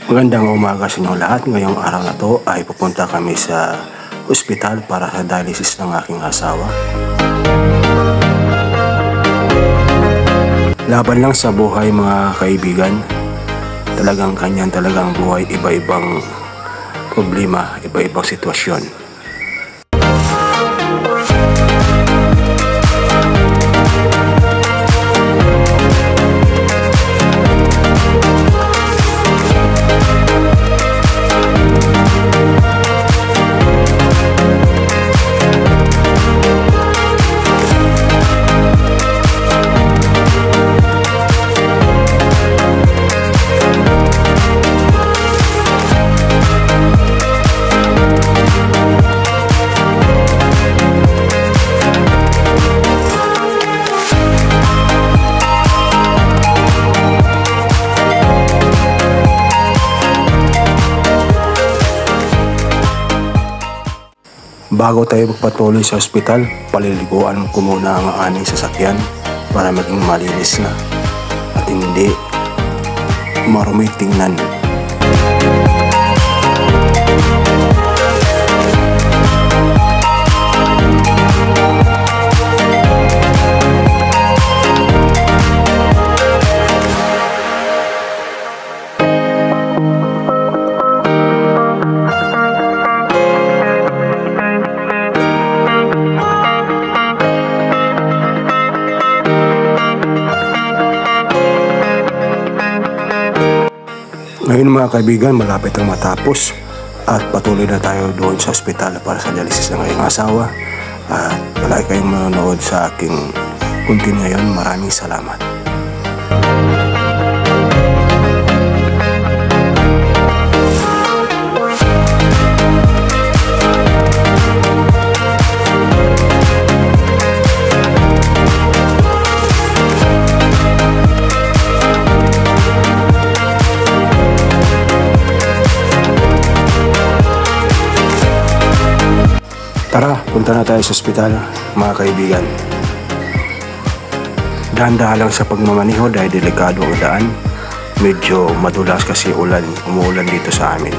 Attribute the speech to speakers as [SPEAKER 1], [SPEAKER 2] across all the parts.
[SPEAKER 1] Magandang umaga sa inyong lahat. Ngayong araw na to ay pupunta kami sa ospital para sa dialysis ng aking asawa. Laban lang sa buhay mga kaibigan. Talagang buhay, iba-ibang problema, iba-ibang sitwasyon. Bago tayo magpatuloy sa ospital, paliliguan ko muna ang aming sasakyan para maging malinis na at hindi marumi tingnan. Ngayon mga kaibigan, malapit ang matapos at patuloy na tayo doon sa ospital para sa dialysis ng aking asawa. At palagi kayong manonood sa aking content ngayon. Maraming salamat. Tara, punta na tayo sa ospital mga kaibigan. Dahan-dahan lang sa pagmamaniho dahil delikado ang daan. Medyo madulas kasi umuulan dito sa amin.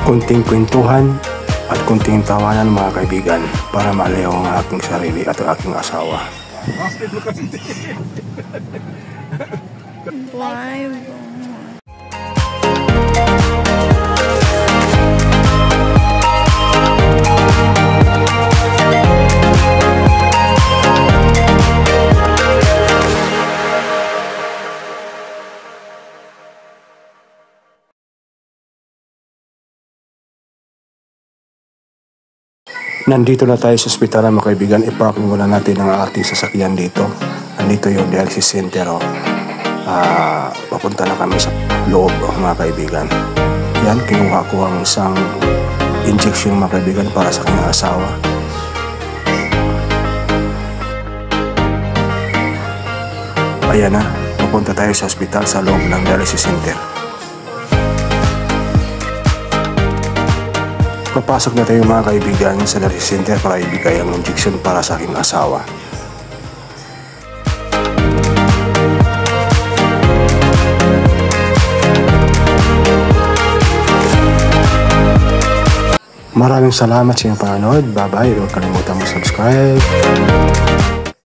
[SPEAKER 1] Kunting kwentuhan at kunting tawanan mga kaibigan para maalayaw ang aking sarili at ang aking asawa. Nandito na tayo sa ospital mga kaibigan. I-parking muna natin ang ating sasakyan dito. Nandito yung dialysis center. Papunta na kami sa loob mga kaibigan. Yan, kinuha ko ang isang injection mga kaibigan para sa kanyang asawa. Ayan na, papunta tayo sa ospital sa loob ng dialysis center. Papasok na tayo mga kaibigan sa dialysis center para ibigay ang injection para sa aking asawa. Maraming salamat sa inyong panonood. Bye bye. Huwag kalimutan mo subscribe.